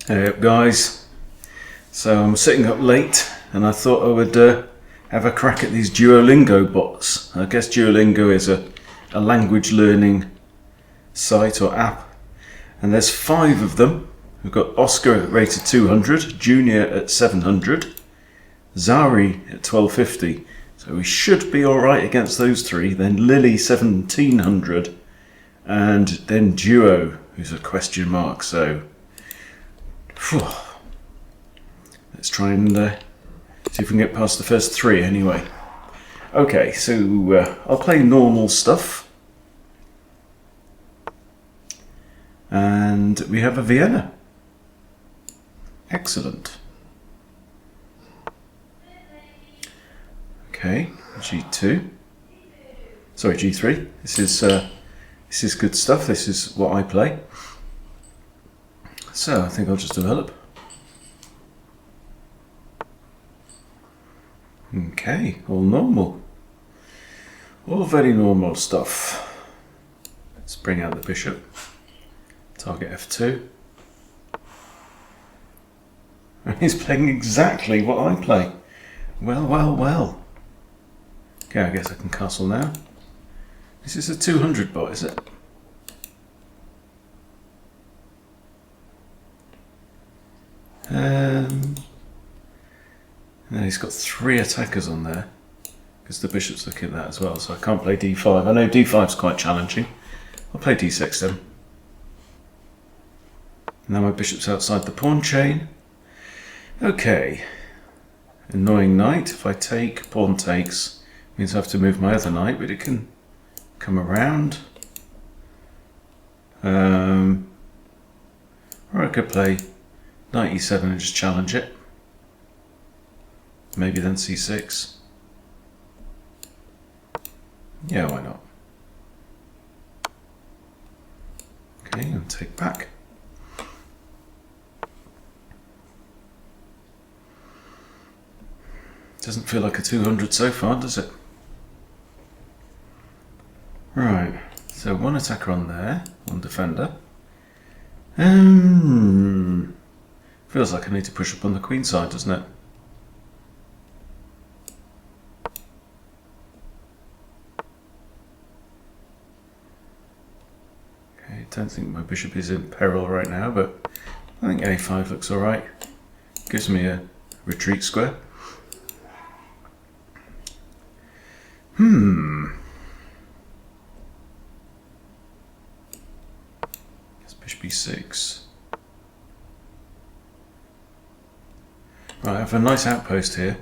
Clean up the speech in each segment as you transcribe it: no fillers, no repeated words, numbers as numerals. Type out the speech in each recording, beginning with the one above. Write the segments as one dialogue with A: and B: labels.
A: Hey up guys, so I'm sitting up late and I thought I would have a crack at these Duolingo bots. I guess Duolingo is a language learning site or app, and there's 5 of them. We've got Oscar rated 200, Junior at 700, Zari at 1250, so we should be alright against those 3. Then Lily 1700, and then Duo, who's a question mark. So whew. Let's try and see if we can get past the first 3 anyway. Okay, so I'll play normal stuff. And we have a Vienna. Excellent. Okay, G2. Sorry, G3. This is good stuff. This is what I play. So I think I'll just develop. Okay, all normal. All very normal stuff. Let's bring out the bishop. Target F2. And he's playing exactly what I play. Well, well, well. Okay, I guess I can castle now. This is a 200 bot, is it? And he's got 3 attackers on there, because the bishop's looking at that as well, so I can't play d5. I know d5's quite challenging. I'll play d6 then. Now my bishop's outside the pawn chain. Okay. Annoying knight. If I take, pawn takes, means I have to move my other knight, but it can come around. Or I could play knight e7 and just challenge it. Maybe then c6. Yeah, why not? Okay, and take back. Doesn't feel like a 200 so far, does it? Right, so 1 attacker on there, 1 defender. Feels like I need to push up on the queen side, doesn't it? Okay, don't think my bishop is in peril right now, but I think a5 looks alright. Gives me a retreat square. Guess bishop e6. Right, I have a nice outpost here,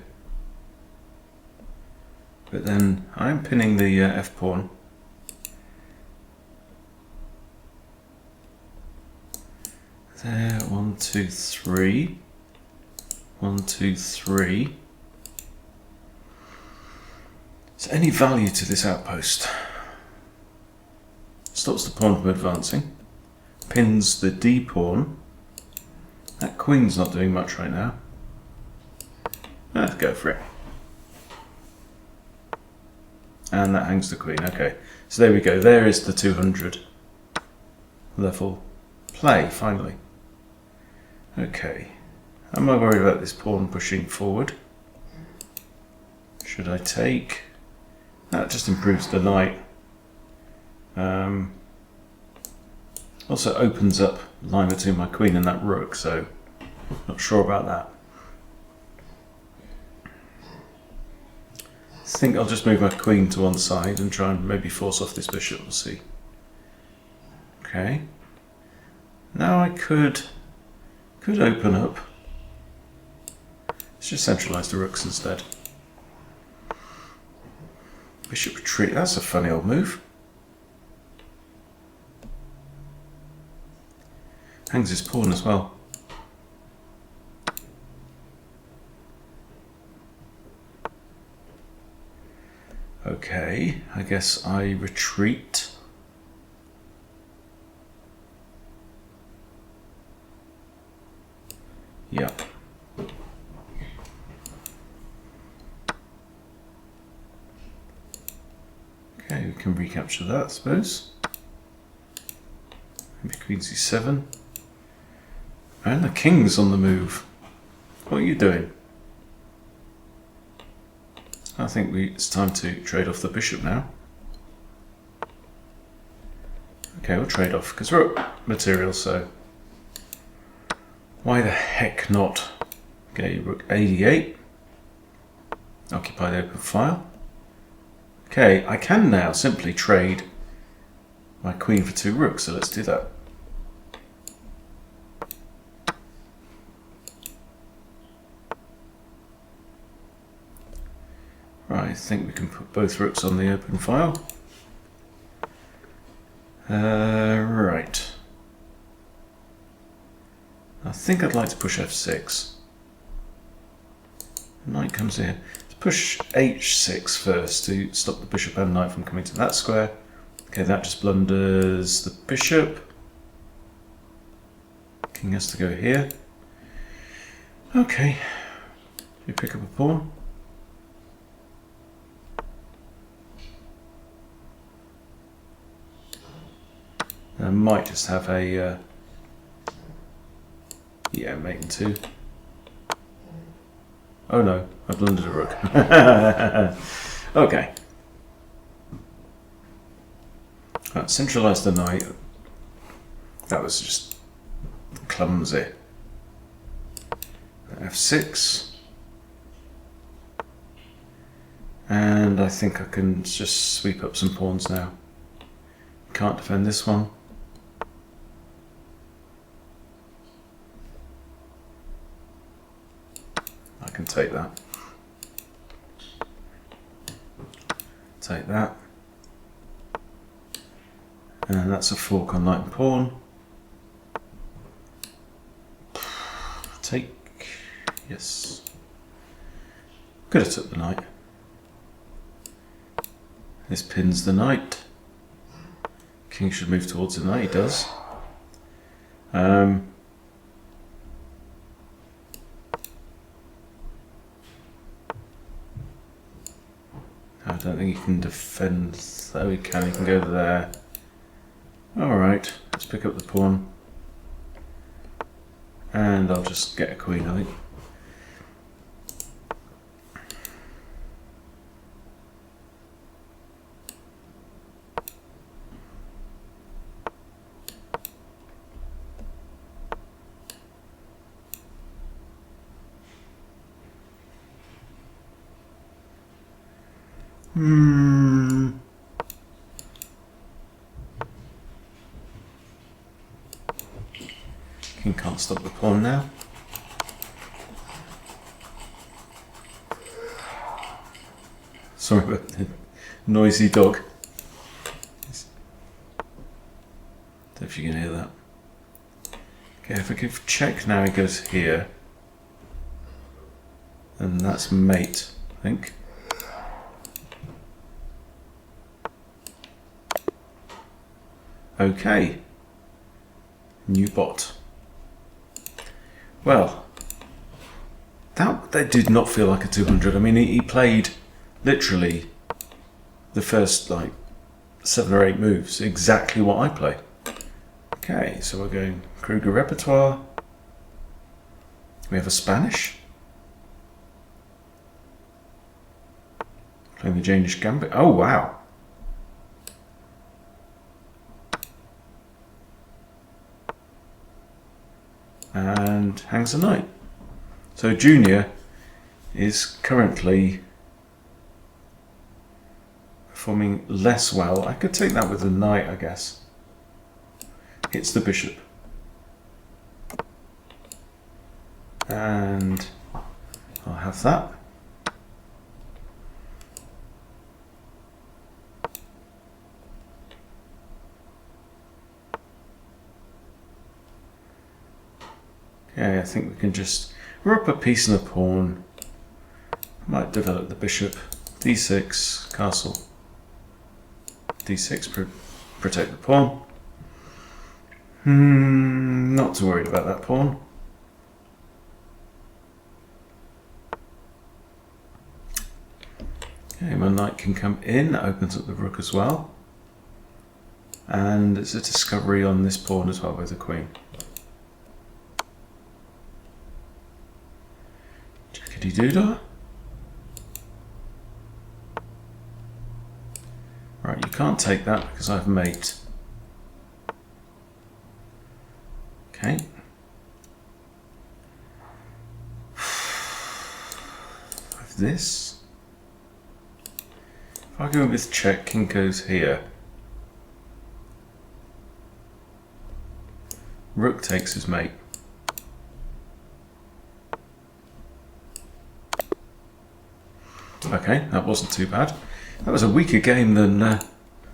A: but then I'm pinning the f pawn. There, 1, 2, 3. 1, 2, 3. Is there any value to this outpost? Stops the pawn from advancing. Pins the d pawn. That queen's not doing much right now. Let's go for it. And that hangs the queen. Okay, so there we go. There is the 200 level play, finally. Okay, am I worried about this pawn pushing forward? Should I take? That just improves the knight. Also opens up line between my queen and that rook, so not sure about that. I think I'll just move my queen to one side and try and maybe force off this bishop. We'll see. Okay. Now I could open up. Let's just centralise the rooks instead. Bishop retreat. That's a funny old move. Hangs his pawn as well. Okay, I guess I retreat. Yep. Okay, we can recapture that, I suppose. Maybe queen c7. And the king's on the move. What are you doing? I think it's time to trade off the bishop now. Okay, we'll trade off because we're up material, so why the heck not? Okay, rook 88. Occupy the open file. Okay, I can now simply trade my queen for 2 rooks, so let's do that. Right, I think we can put both rooks on the open file. Right. I think I'd like to push f6. Knight comes here. Let's push h6 first to stop the bishop and knight from coming to that square. Okay, that just blunders the bishop. King has to go here. Okay, you pick up a pawn. I might just have a yeah, mate and 2. Oh no, I blundered a rook. Okay. Right, centralise the knight. That was just clumsy. f6. And I think I can just sweep up some pawns now. Can't defend this one. I can take that. Take that. And that's a fork on knight and pawn. Take. Yes. Could have took the knight. This pins the knight. King should move towards the knight. He does. I don't think he can defend. Oh, he can. He can go there. Alright, let's pick up the pawn. And I'll just get a queen, I think. King can't stop the pawn now. Sorry about the noisy dog. Don't know if you can hear that. Okay, if I give check now, he goes here. And that's mate, I think. Okay. New bot. Well, that did not feel like a 200. I mean, he played literally the first like 7 or 8 moves exactly what I play. Okay, so we're going Kruger repertoire. We have a Spanish. Playing the Danish gambit. Oh wow. And hangs a knight. So Junior is currently performing less well. I could take that with the knight, I guess. Hits the bishop. And I'll have that. Okay, I think we can just, we're up a piece and a pawn. Might develop the bishop. D6, castle. D6, protect the pawn. Not too worried about that pawn. Okay, my knight can come in, that opens up the rook as well. And it's a discovery on this pawn as well with the queen. Chickadee doodah. Right, you can't take that because I've mate. Okay. With this. If I go with check, king goes here. Rook takes his mate. Okay, that wasn't too bad. That was a weaker game than the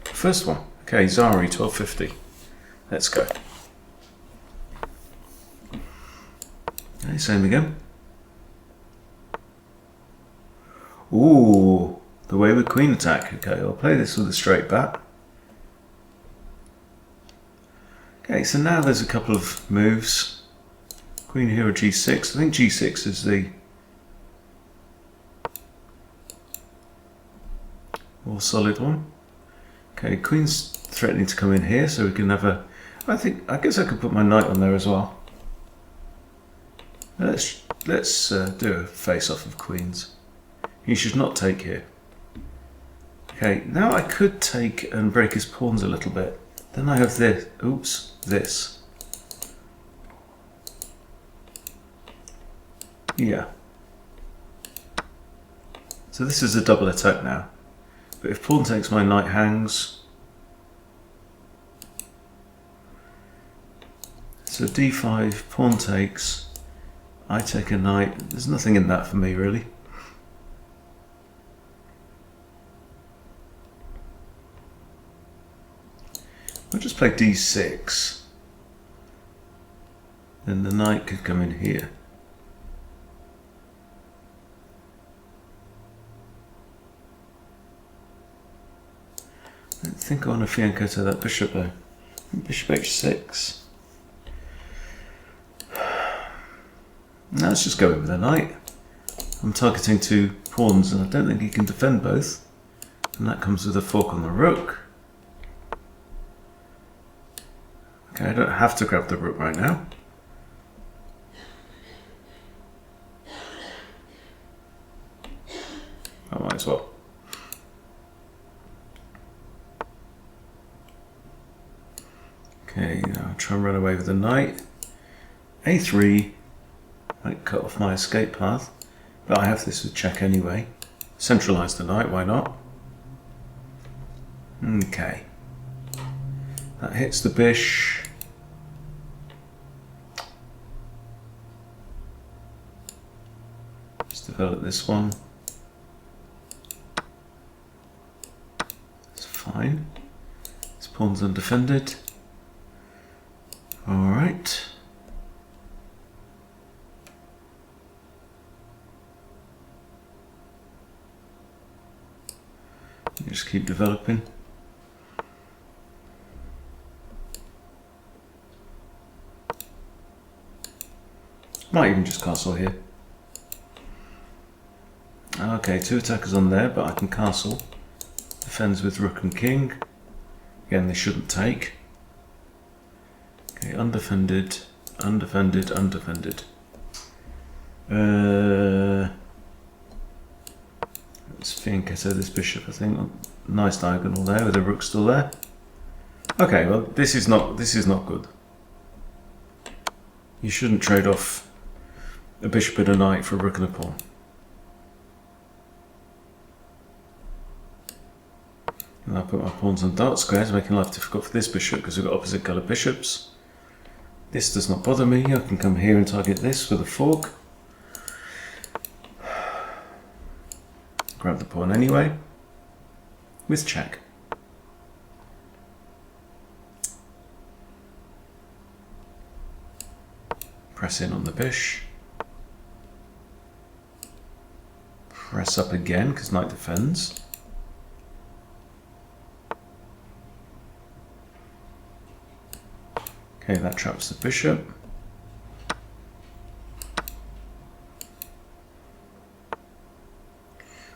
A: first one. Okay, Zari, 1250. Let's go. Okay, same again. Ooh, the wayward queen attack. Okay, I'll play this with a straight bat. Okay, so now there's a couple of moves. Queen hero g6. I think g6 is the more solid one. Okay, queen's threatening to come in here, so we can have a... I guess I could put my knight on there as well. Let's do a face-off of queens. He should not take here. Okay, now I could take and break his pawns a little bit. Then I have this. Oops, this. Yeah. So this is a double attack now. But if pawn takes, my knight hangs. So d5, pawn takes, I take a knight. There's nothing in that for me really. I'll just play d6. Then the knight could come in here. I don't think I want to fianchetto to that bishop though. Bishop h6. Now let's just go in with a knight. I'm targeting two pawns and I don't think he can defend both. And that comes with a fork on the rook. Okay, I don't have to grab the rook right now. I might as well. Okay, now I'll try and run away with the knight. a3 might cut off my escape path, but I have this with check anyway. Centralize the knight, why not? Okay. That hits the bish. Let's develop this one. It's fine. This pawn's undefended. Alright. Just keep developing. Might even just castle here. Okay, two attackers on there, but I can castle. Defends with rook and king. Again, they shouldn't take. Okay, undefended, undefended, undefended. Let's fianchetto this bishop, I think. Nice diagonal there with the rook still there. Okay, well this is not good. You shouldn't trade off a bishop and a knight for a rook and a pawn. And I'll put my pawns on dark squares, making life difficult for this bishop because we've got opposite coloured bishops. This does not bother me. I can come here and target this with a fork. Grab the pawn anyway. With check. Press in on the bish. Press up again because knight defends. Okay, that traps the bishop.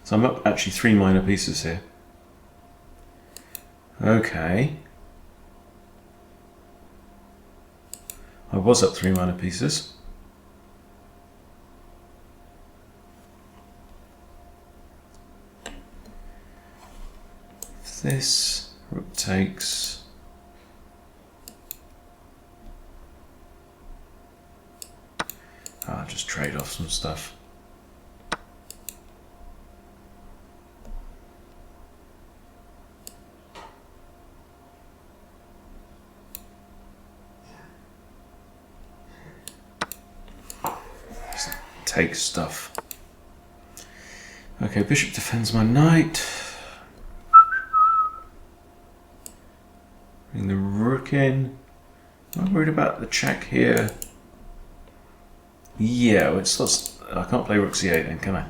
A: So I'm up actually 3 minor pieces here. Okay. I was up 3 minor pieces. This rook takes. I'll just trade off some stuff. Just take stuff. Okay, bishop defends my knight. Bring the rook in. I'm worried about the check here. Yeah, well, it's lost. I can't play rook c8 then, can I?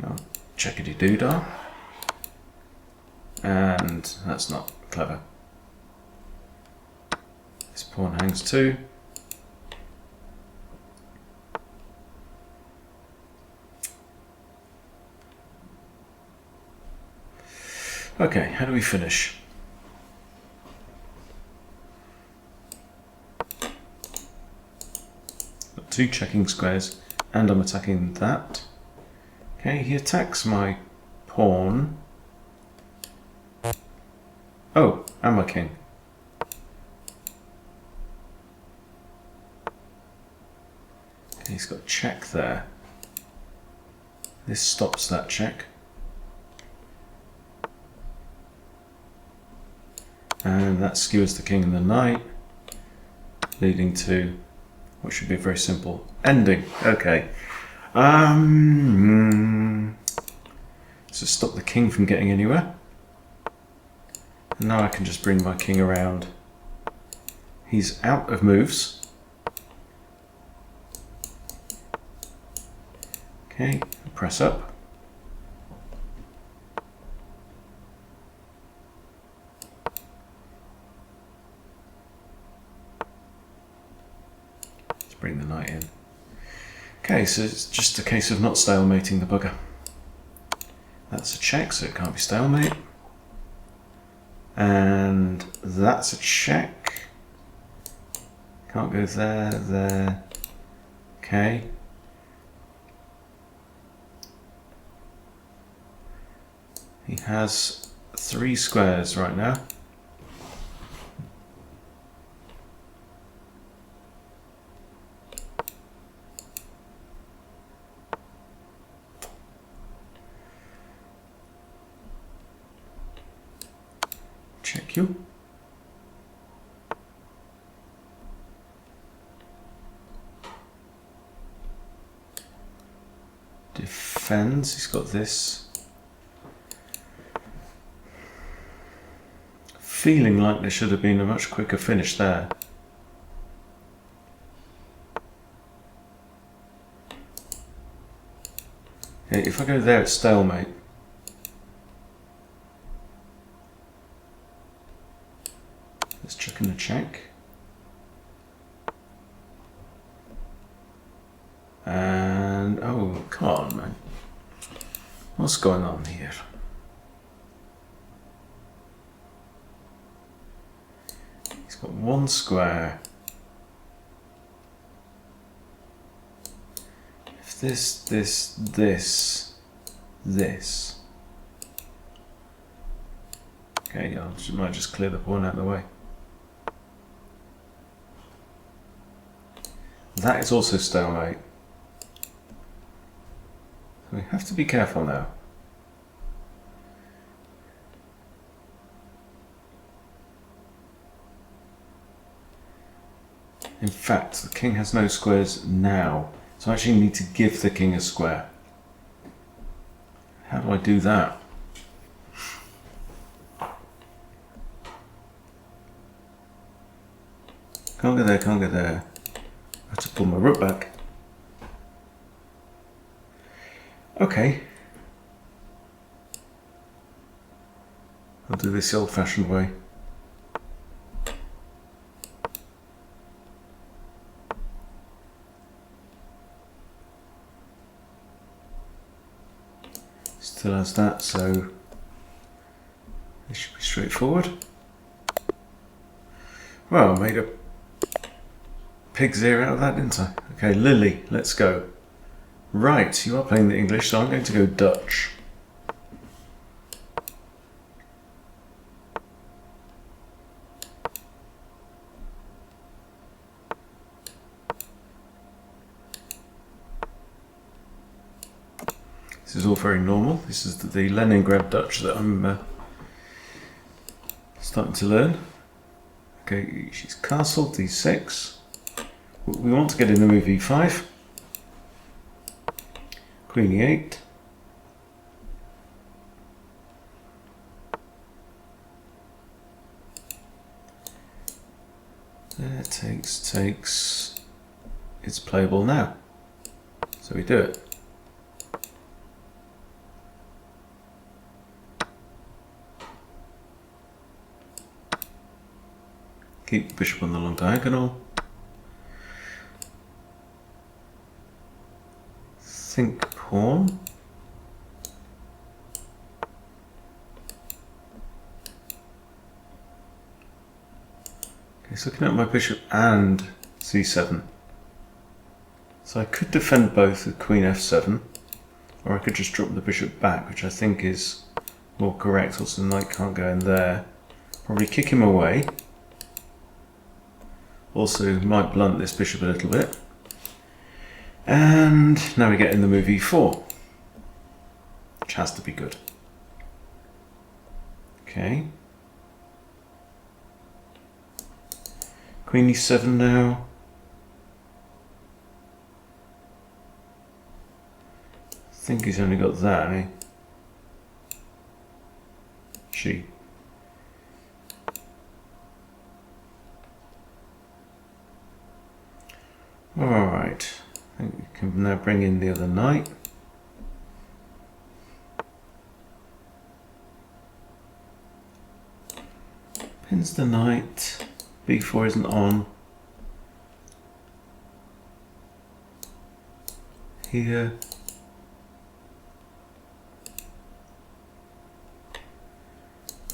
A: Oh, checkity doodah. And that's not clever. This pawn hangs too. Okay, how do we finish? Got 2 checking squares, and I'm attacking that. Okay, he attacks my pawn. Oh, and my king. Okay, he's got check there. This stops that check. And that skewers the king and the knight, leading to what should be a very simple ending. Okay. So stop the king from getting anywhere. And now I can just bring my king around. He's out of moves. Okay, press up. Bring the knight in. Okay, so it's just a case of not stalemating the bugger. That's a check, so it can't be stalemate. And that's a check. Can't go there, there. Okay. He has 3 squares right now. Check you. Defends, he's got this. Feeling like there should have been a much quicker finish there. Okay, if I go there, it's stalemate. Let's check in the check. And, oh, come on, man. What's going on here? He's got 1 square. If this. Okay, I might just clear the pawn out of the way. That is also stalemate. So we have to be careful now. In fact, the king has no squares now, so I actually need to give the king a square. How do I do that? Can't go there, can't go there. I have to pull my rook back. Okay. I'll do this the old-fashioned way. Still has that, so this should be straightforward. Well, I made a pig's ear out of that, didn't I? Okay, Lily, let's go. Right, you are playing the English, so I'm going to go Dutch. all very normal. This is the Leningrad Dutch that I'm starting to learn. Okay, she's castled d6. We want to get in the move e5. Queen e8. There, takes. It's playable now. So we do it. Keep the bishop on the long diagonal. Think pawn. Okay, so looking at my bishop and c7. So I could defend both with queen f7, or I could just drop the bishop back, which I think is more correct. Also, the knight can't go in there. Probably kick him away. Also, might blunt this bishop a little bit. And now we get in the move e4, which has to be good. Okay. Queen e7 now. I think he's only got that, eh? She. Alright. I think we can now bring in the other knight. Pins the knight. b4 isn't on. Here.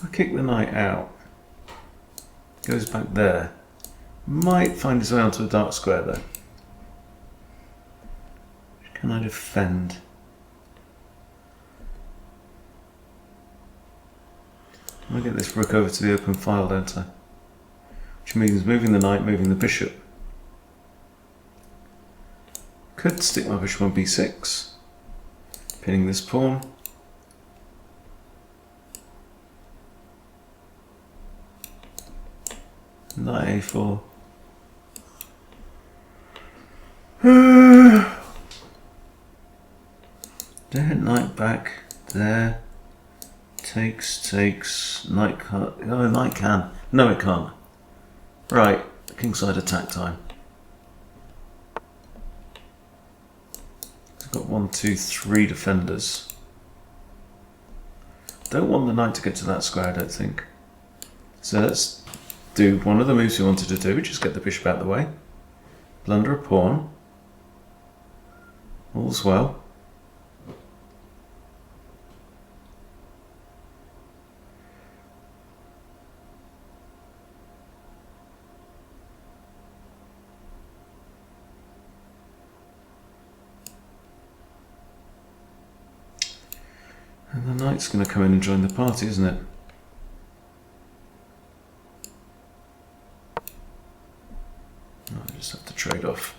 A: I kick the knight out. Goes back there. Might find his way onto a dark square though. Can I defend? I get this rook over to the open file, don't I? Which means moving the knight, moving the bishop. Could stick my bishop on b6, pinning this pawn. Knight a4. There, knight back, there. Takes, knight can't. Oh, knight can. No, it can't. Right, kingside attack time. I've got 1, 2, 3 defenders. Don't want the knight to get to that square, I don't think. So let's do one of the moves we wanted to do, which is get the bishop out of the way. Blunder a pawn. All's well. And the knight's going to come in and join the party, isn't it? I just have to trade off.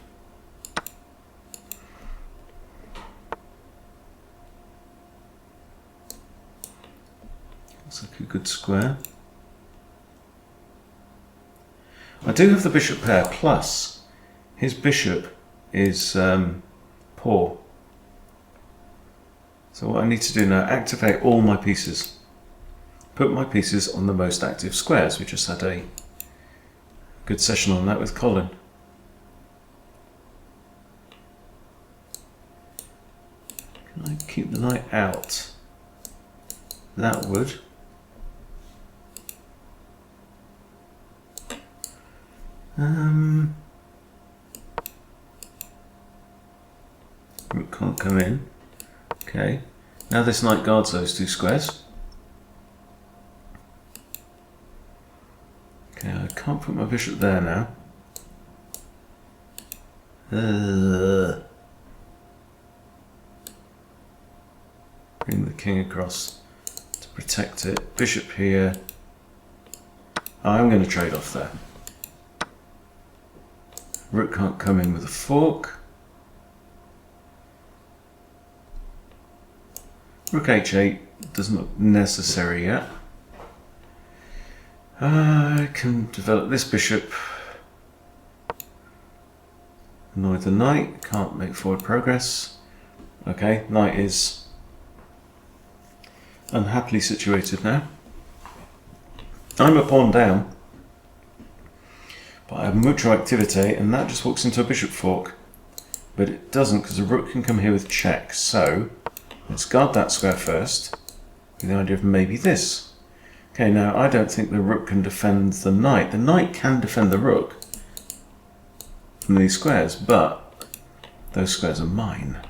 A: Looks like a good square. I do have the bishop pair, plus his bishop is poor. So what I need to do now, activate all my pieces. Put my pieces on the most active squares. We just had a good session on that with Colin. Can I keep the knight out? That would. Rook can't come in. Okay, now this knight guards those 2 squares. Okay, I can't put my bishop there now. Bring the king across to protect it. Bishop here. I'm going to trade off there. Rook can't come in with a fork. Rook h8 doesn't look necessary yet. I can develop this bishop. Annoy the knight, can't make forward progress. Okay, knight is unhappily situated now. I'm a pawn down, but I have mucho activity, and that just walks into a bishop fork. But it doesn't, because the rook can come here with check. So let's guard that square first, with the idea of maybe this. Okay, now I don't think the rook can defend the knight. The knight can defend the rook from these squares, but those squares are mine.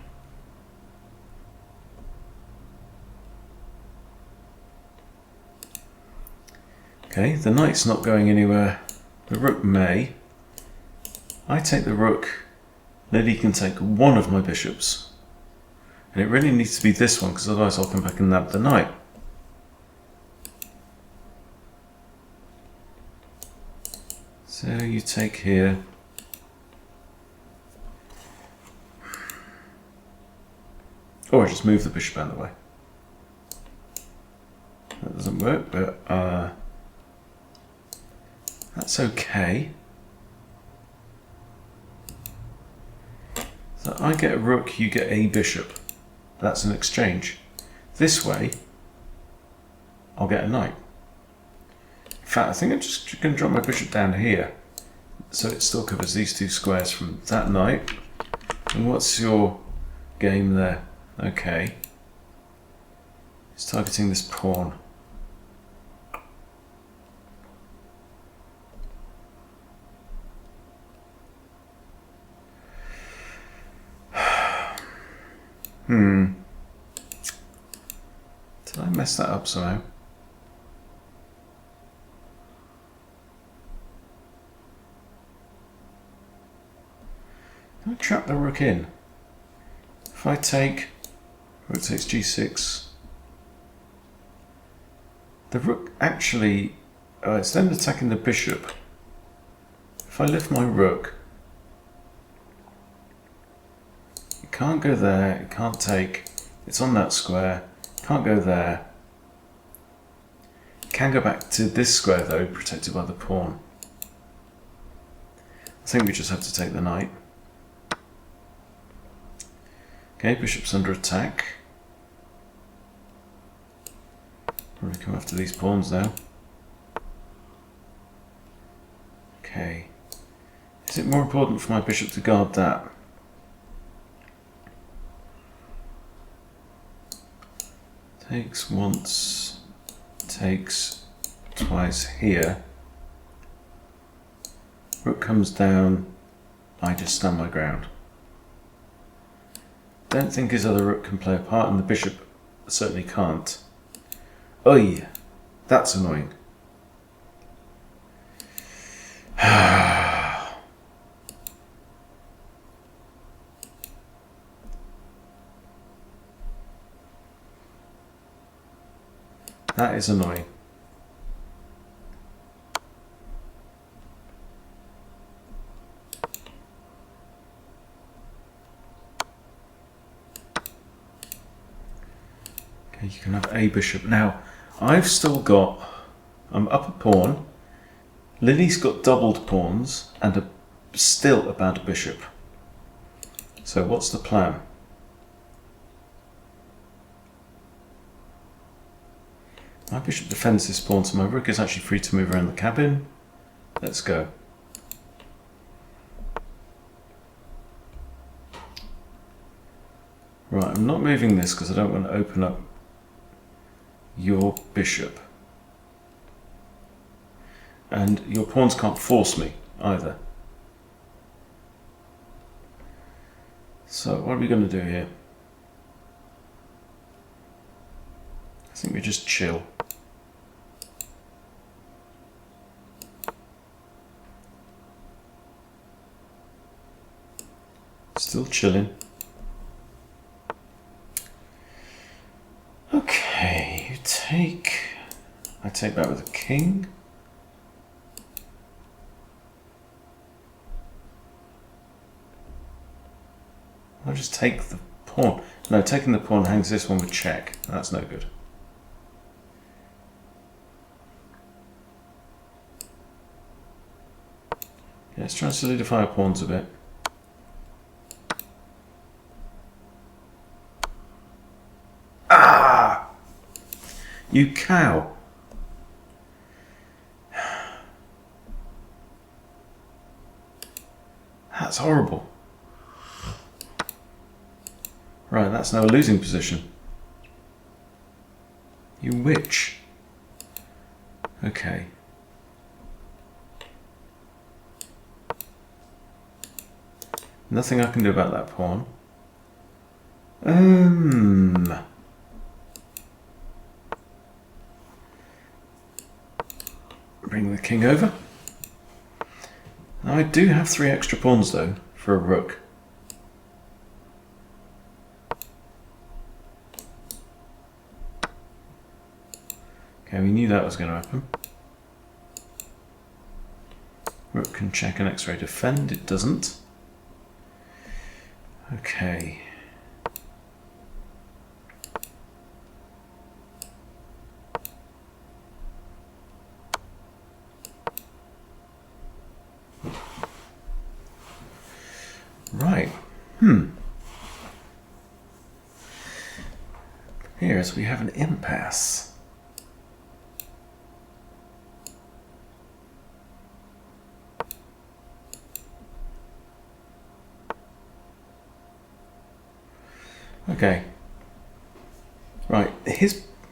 A: Okay, the knight's not going anywhere. The rook may. I take the rook. Lily can take one of my bishops. And it really needs to be this one, because otherwise I'll come back and nab the knight. So you take here. Or I just move the bishop out of the way. That doesn't work, but that's okay. So I get a rook, you get a bishop. That's an exchange. This way, I'll get a knight. In fact, I think I'm just going to drop my bishop down here, so it still covers these two squares from that knight. And what's your game there? Okay. It's targeting this pawn. Did I mess that up somehow? Can I trap the rook in? If I take rook takes g6, the rook actually, it's then attacking the bishop. If I lift my rook, it can't go there, it can't take, it's on that square, can't go there. It can go back to this square though, protected by the pawn. I think we just have to take the knight. Okay, bishop's under attack. Probably come after these pawns now. Okay. Is it more important for my bishop to guard that? Takes once, takes twice here. Rook comes down, I just stand my ground. Don't think his other rook can play a part, and the bishop certainly can't. Oy, that's annoying. That is annoying. Okay, you can have a bishop. Now, I've still got, I'm up a pawn. Lily's got doubled pawns and still a bad bishop. So what's the plan? My bishop defends this pawn, so my rook is actually free to move around the cabin. Let's go. Right, I'm not moving this because I don't want to open up your bishop. And your pawns can't force me either. So what are we going to do here? I think we just chill. Still chilling. Okay, you take... I take that with a king. I'll just take the pawn. No, taking the pawn hangs this one with check. That's no good. Yeah, let's try and solidify our pawns a bit. Ah! You cow! That's horrible. Right, that's now a losing position. You witch. Okay. Nothing I can do about that pawn. Bring the king over. Now I do have 3 extra pawns though, for a rook. Okay, we knew that was going to happen. Rook can check and X-ray defend, it doesn't. Okay. Right. Here's we have an impasse. Okay. Right,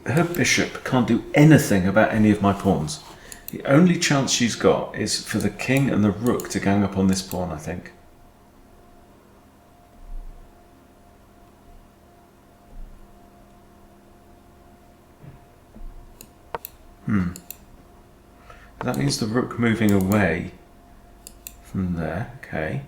A: her bishop can't do anything about any of my pawns. The only chance she's got is for the king and the rook to gang up on this pawn, I think. That means the rook moving away from there, okay.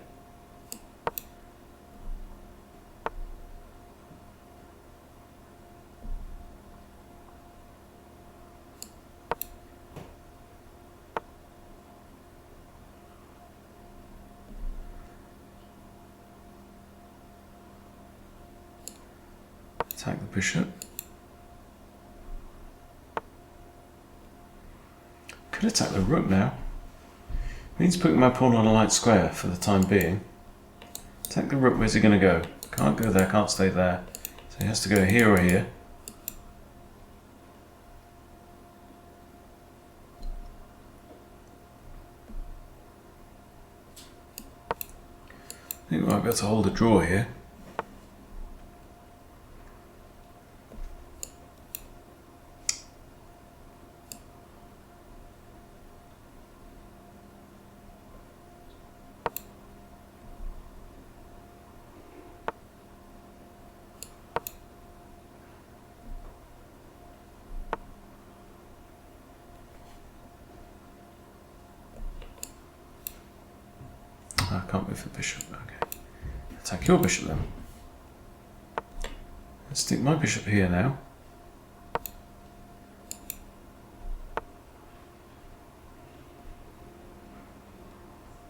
A: Attack the bishop. Could attack the rook now. Means putting my pawn on a light square for the time being. Attack the rook, where's he going to go? Can't go there, can't stay there. So he has to go here or here. I think we might be able to hold a draw here. I can't move the bishop, okay. Attack your bishop then. Let's stick my bishop here now.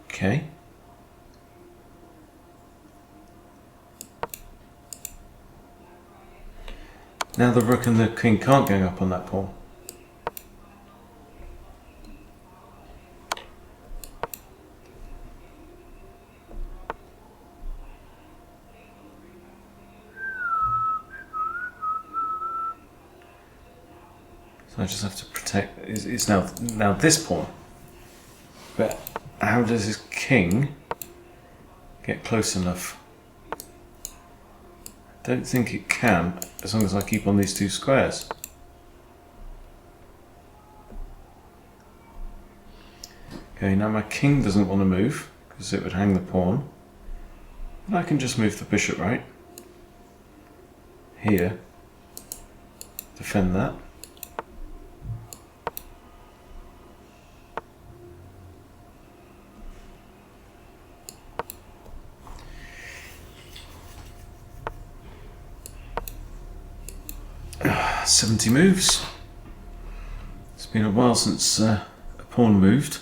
A: Okay. Now the rook and the king can't gang up on that pawn. So I just have to protect. It's now this pawn. But how does his king get close enough? I don't think it can, as long as I keep on these 2 squares. Okay, now my king doesn't want to move because it would hang the pawn. But I can just move the bishop, right? Here. Defend that. Ah, 70 moves. It's been a while since a pawn moved.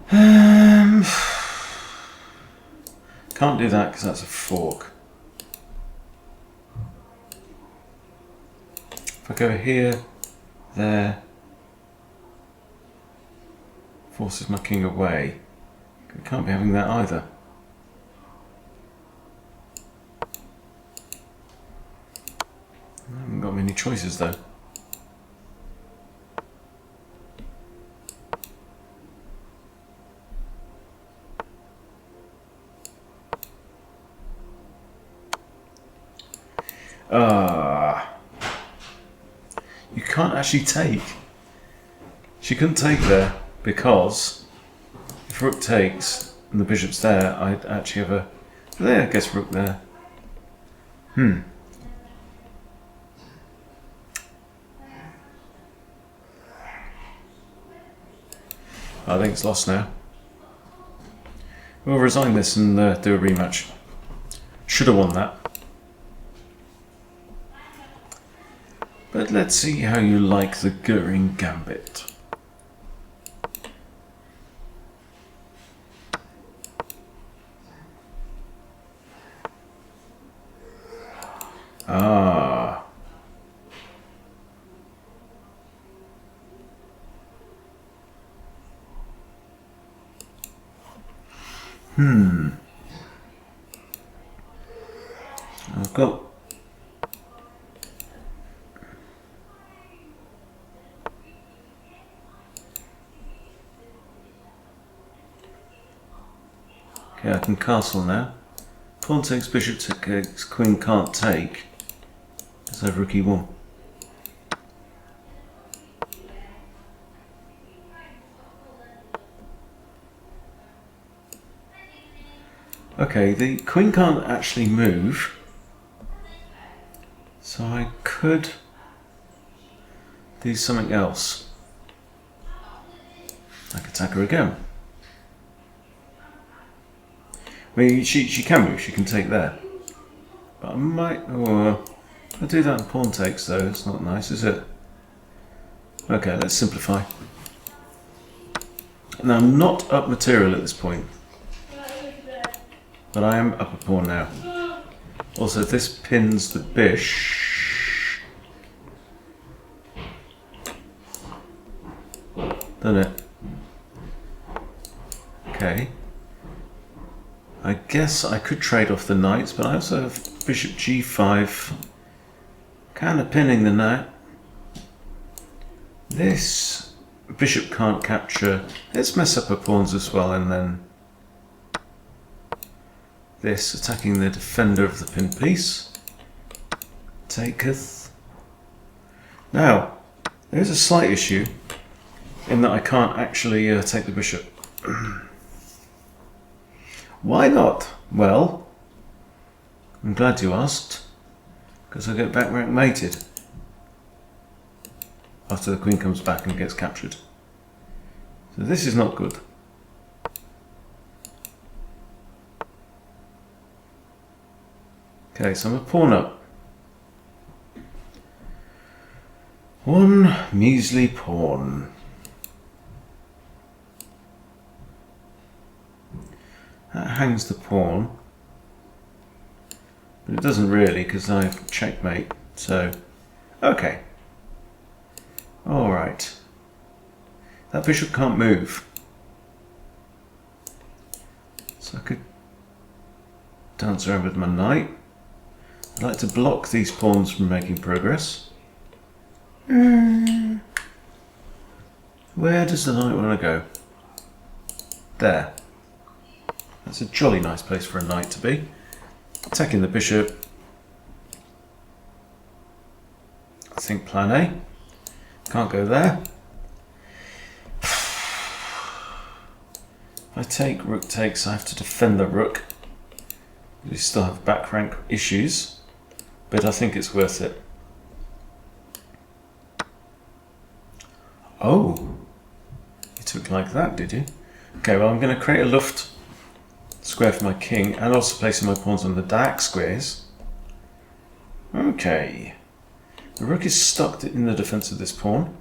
A: Can't do that because that's a fork. If I go here, there, forces my king away. I can't be having that either. I haven't got many choices though. You can't actually take. She couldn't take there because if rook takes and the bishop's there, I'd actually have a. There, I guess rook there. I think it's lost now. We'll resign this and do a rematch. Should have won that. But let's see how you like the grrr gambit. Ah. I've got okay, I can castle now. Pawn takes, bishop takes, queen can't take. Let's have rook e1. Okay, the queen can't actually move, so I could do something else. I could attack her again. I mean, she can move, she can take there. But I might, I'll do that in pawn takes though, it's not nice, is it? Okay, let's simplify. Now I'm not up material at this point, but I am up a pawn now. Also, this pins the bish. Doesn't it? Okay. I guess I could trade off the knights, but I also have bishop g5, kind of pinning the knight. This bishop can't capture. Let's mess up her pawns as well, and then this attacking the defender of the pin piece. Taketh. Now, there's a slight issue in that I can't actually take the bishop. Why not? Well, I'm glad you asked, because I get back rank mated after the queen comes back and gets captured. So this is not good. Okay, so I'm a pawn up. One measly pawn. That hangs the pawn, but it doesn't really because I have checkmate, so okay. Alright. That bishop can't move. So I could dance around with my knight. I'd like to block these pawns from making progress. Where does the knight want to go? There. That's a jolly nice place for a knight to be. Attacking the bishop. I think plan A. Can't go there. If I take rook takes, I have to defend the rook. We still have back rank issues, but I think it's worth it. Oh, you took like that, did you? Okay, well I'm going to create a luft square for my king and also placing my pawns on the dark squares. Okay, the rook is stuck in the defense of this pawn.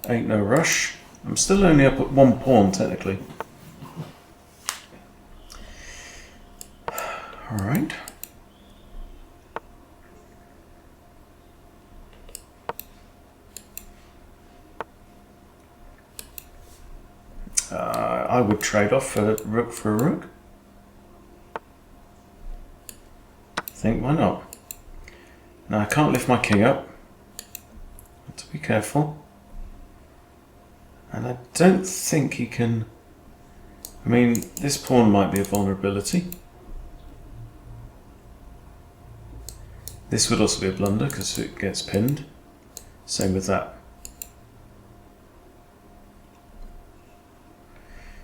A: Ain't no rush. I'm still only up at 1 pawn, technically. Alright. I would trade off a rook for a rook. I think, why not? Now I can't lift my king up. Have to be careful. And I don't think he can... I mean, this pawn might be a vulnerability. This would also be a blunder because it gets pinned. Same with that.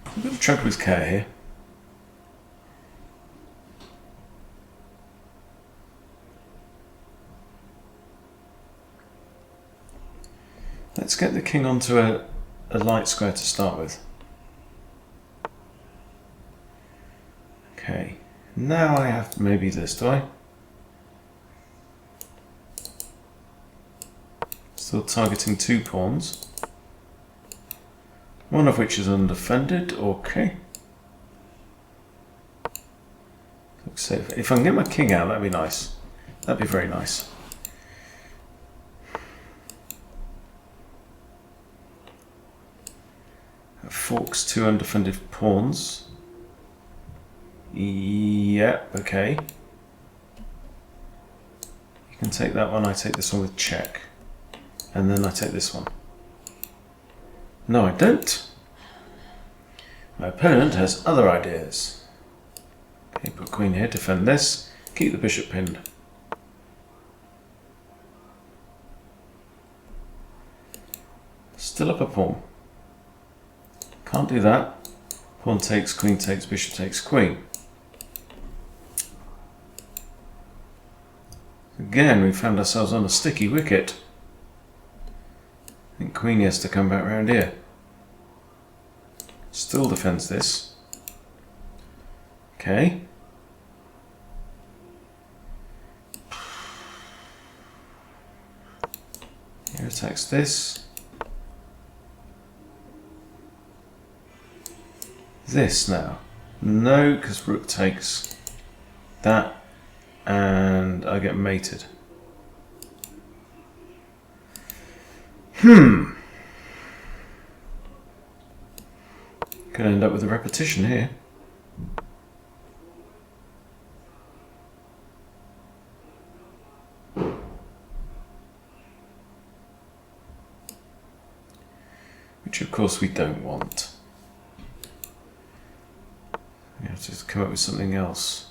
A: I'm going to tread with care here. Let's get the king onto a light square to start with. Okay, now I have maybe this, do I? Still targeting 2 pawns. One of which is undefended, okay. Looks safe. If I can get my king out, that'd be nice. That'd be very nice. That forks 2 undefended pawns. Yep, okay. You can take that one, I take this one with check. And then I take this one. No, I don't. My opponent has other ideas. Okay, put queen here, defend this, keep the bishop pinned. Still up a pawn. Can't do that. Pawn takes, bishop takes, queen. Again, we found ourselves on a sticky wicket. I think queen has to come back round here. Still defends this. Okay. Here attacks this. This now. No, because rook takes that and I get mated. Could end up with a repetition here. Which of course we don't want. We have to come up with something else.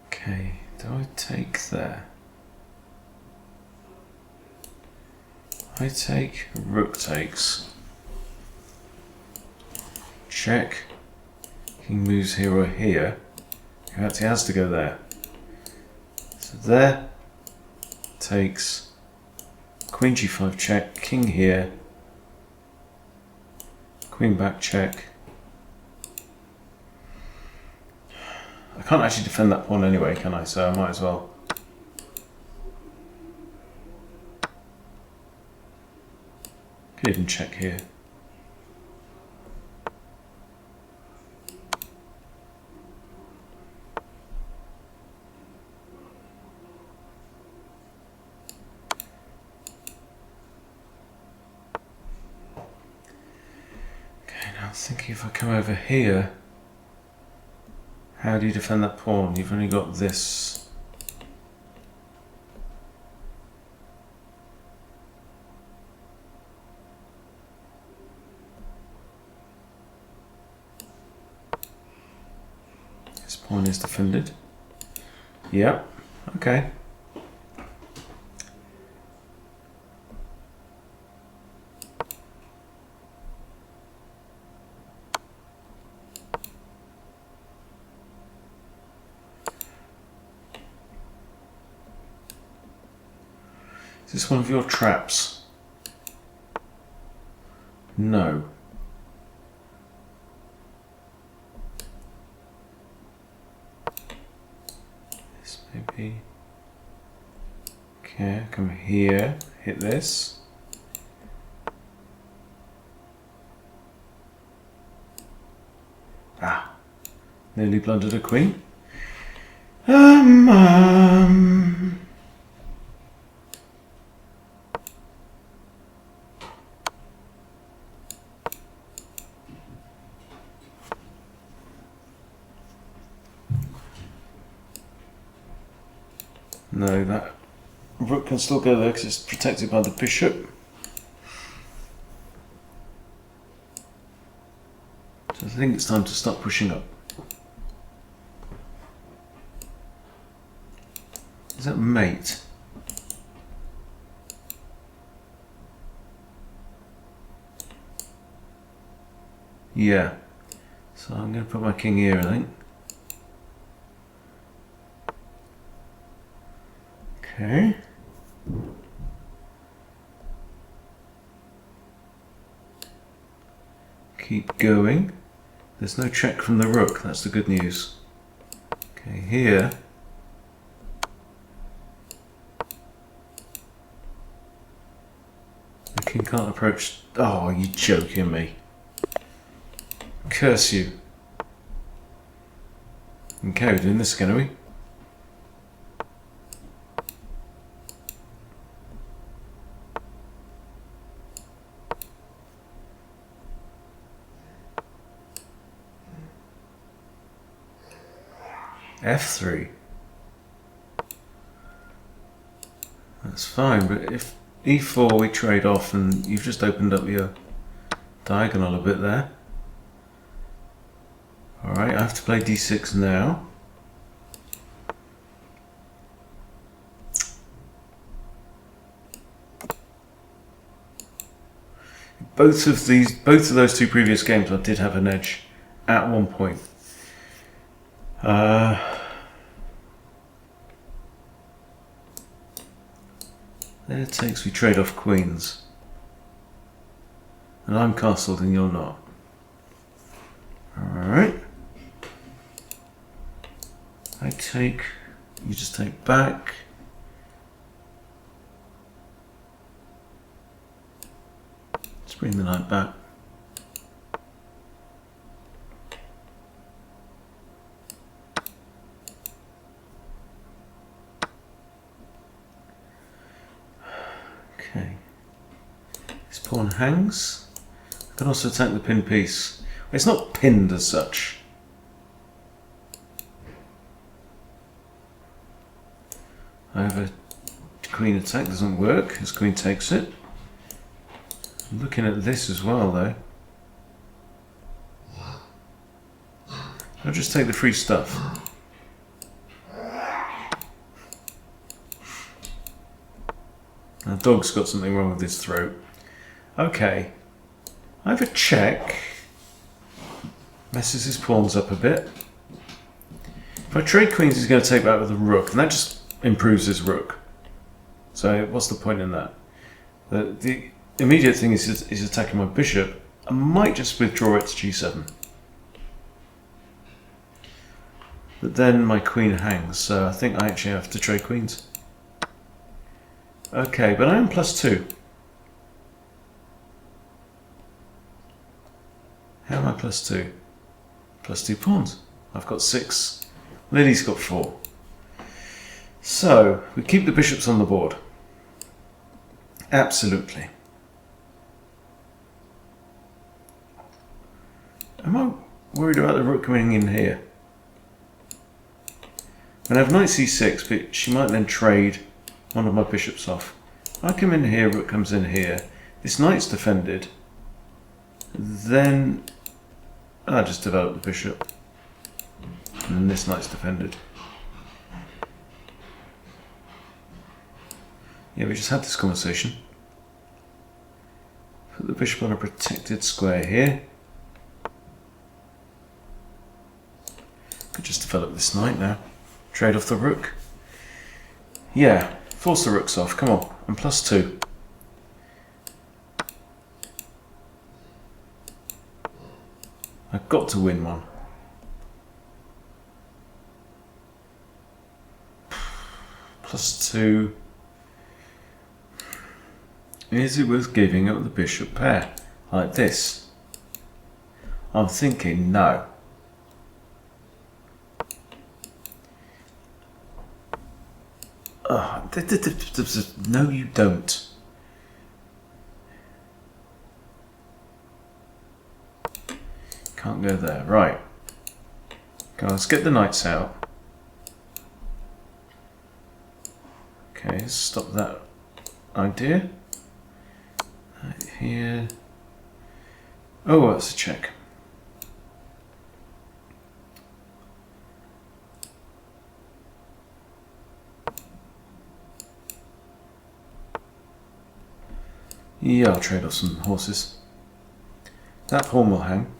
A: Okay, do I take there? I take, rook takes. Check. King moves here or here. He actually has to go there. So there. Takes. Queen g5 check. King here. Queen back check. I can't actually defend that pawn anyway, can I? So I might as well. Could even check here. Okay, now I'm thinking if I come over here, how do you defend that pawn? You've only got this. This pawn is defended. Yep, okay. Is this one of your traps? No. This maybe. Okay, come here, hit this. Ah, nearly blundered a queen. No, that rook can still go there because it's protected by the bishop. So I think it's time to start pushing up. Is that mate? Yeah. So I'm going to put my king here, I think. Okay. Keep going. There's no check from the rook, that's the good news. Okay, here. The king can't approach. Oh, you're joking me. Curse you. Okay, we're doing this again, are we? F3. That's fine, but if E4 we trade off and you've just opened up your diagonal a bit there. Alright, I have to play D6 now. Both of those two previous games I did have an edge at one point. There it takes, we trade off queens. And I'm castled and you're not. Alright. I take, you just take back. Let's bring the knight back. Okay. This pawn hangs. I can also attack the pinned piece. It's not pinned as such. I have a queen attack, doesn't work. His queen takes it. I'm looking at this as well though. I'll just take the free stuff. The dog's got something wrong with his throat. Okay. I have a check. Messes his pawns up a bit. If I trade queens, he's going to take back with a rook, and that just improves his rook. So what's the point in that? The immediate thing is he's attacking my bishop. I might just withdraw it to g7. But then my queen hangs, so I think I actually have to trade queens. Okay, but I am +2. How am I +2? +2 pawns. I've got 6. Lily's got 4. So, we keep the bishops on the board. Absolutely. Am I worried about the rook coming in here? I have knight c6, but she might then trade one of my bishops off. I come in here, rook comes in here. This knight's defended. Then I just develop the bishop. And then this knight's defended. Yeah, we just had this conversation. Put the bishop on a protected square here. Could just develop this knight now. Trade off the rook. Yeah, force the rooks off. Come on, I'm +2. got to win one. +2. Is it worth giving up the bishop pair like this? I'm thinking no. No, you don't. Can't go there. Right. Okay, let's get the knights out. Okay, stop that idea. Right here. Oh, that's a check. Yeah, I'll trade off some horses. That pawn will hang.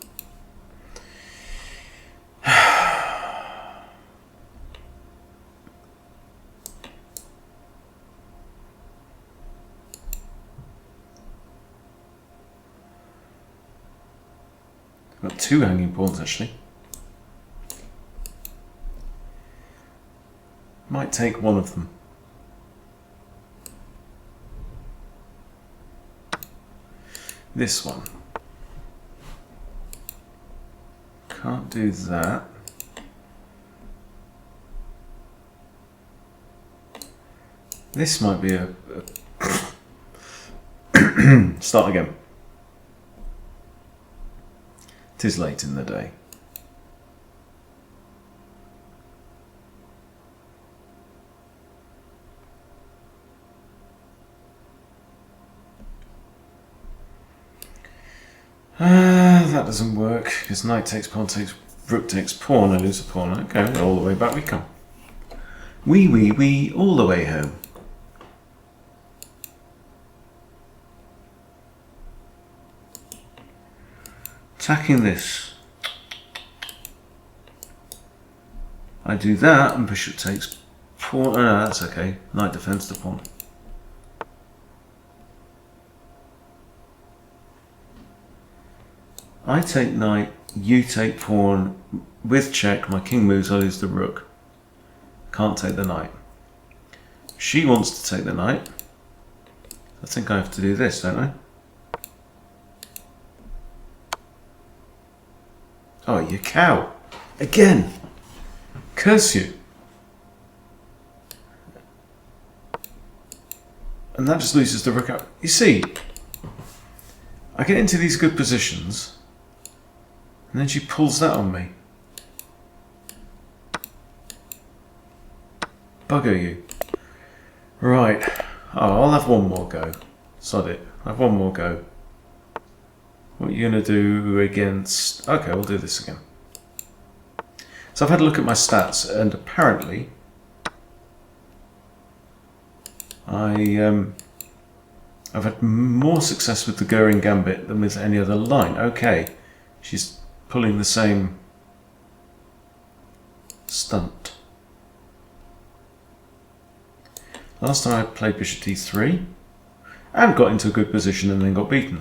A: Got 2 hanging pawns actually. Might take one of them. This one. Can't do that. This might be a start again. It is late in the day. That doesn't work because knight takes pawn takes rook takes pawn. I lose a pawn. Okay, all the way back we come. Wee, all the way home. Attacking this. I do that and bishop takes pawn. Oh no, that's okay. Knight defends the pawn. I take knight, you take pawn. With check, my king moves, I lose the rook. Can't take the knight. She wants to take the knight. I think I have to do this, don't I? Oh, you cow. Again. Curse you. And that just loses the rook out. You see, I get into these good positions, and then she pulls that on me. Bugger you. Right. Oh, I'll have one more go. Sod it. I'll have one more go. What are you going to do against... Okay, we'll do this again. So I've had a look at my stats, and apparently I've had more success with the grrr gambit than with any other line. Okay, she's pulling the same stunt. Last time I played bishop d3 and got into a good position and then got beaten.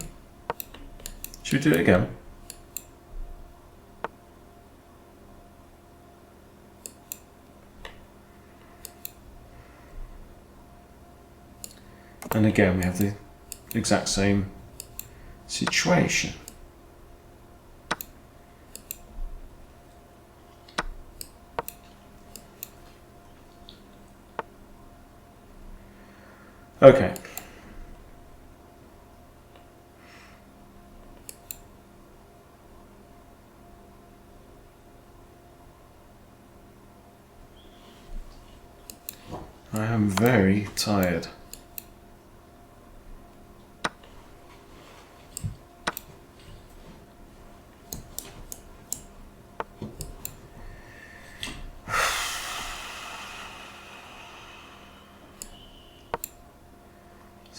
A: Should we do it again? And again we have the exact same situation. Okay. I am very tired.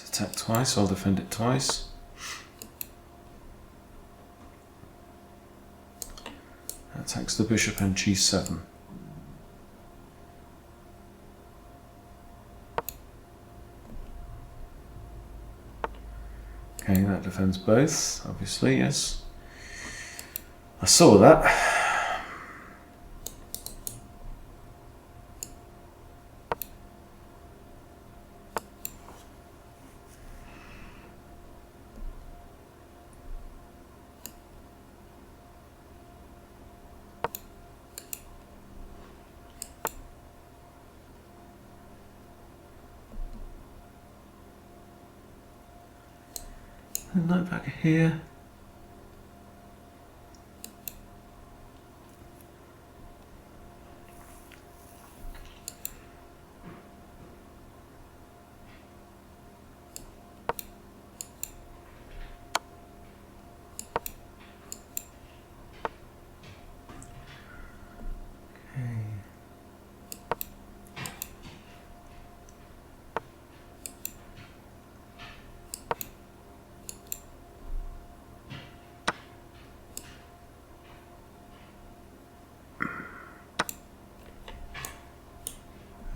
A: Attack twice, I'll defend it twice. Attacks the bishop and g7. Okay, that defends both, obviously, yes. I saw that. And note back here.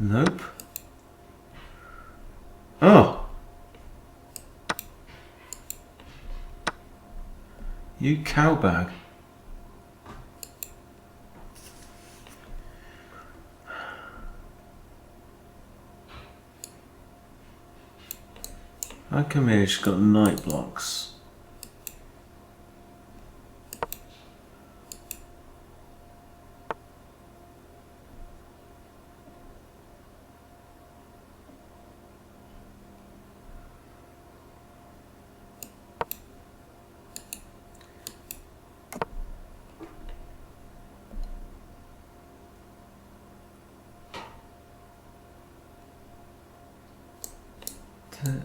A: Nope. Oh. You cow bag. How come here she's got night blocks?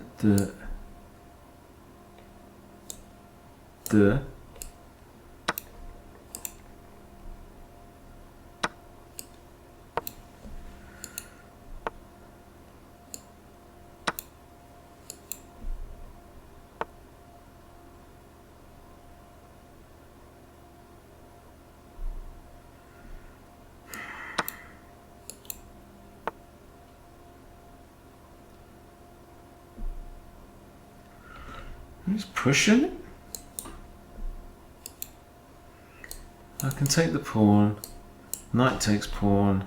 A: The Who's pushing it? I can take the pawn. Knight takes pawn.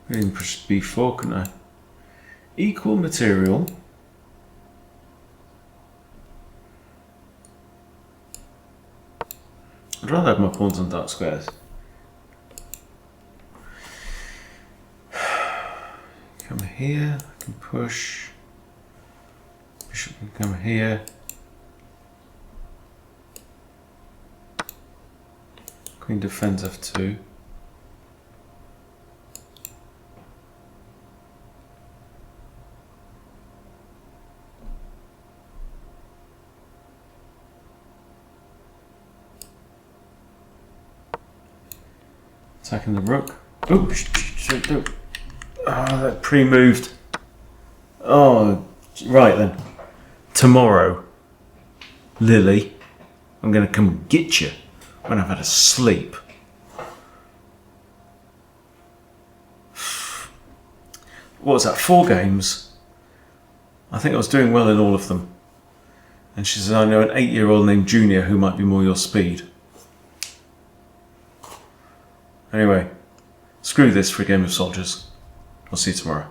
A: I can push b4, couldn't I? Equal material. I'd rather have my pawns on dark squares. Come here, I can push. Bishop can come here. Queen defends f2. Attacking the rook. Oh, don't. Oh, that pre-moved. Oh, right then. Tomorrow, Lily, I'm going to come and get you when I've had a sleep. What was that, 4 games? I think I was doing well in all of them. And she says, I know an 8-year-old named Junior who might be more your speed. Anyway, screw this for a game of soldiers. I'll see you tomorrow.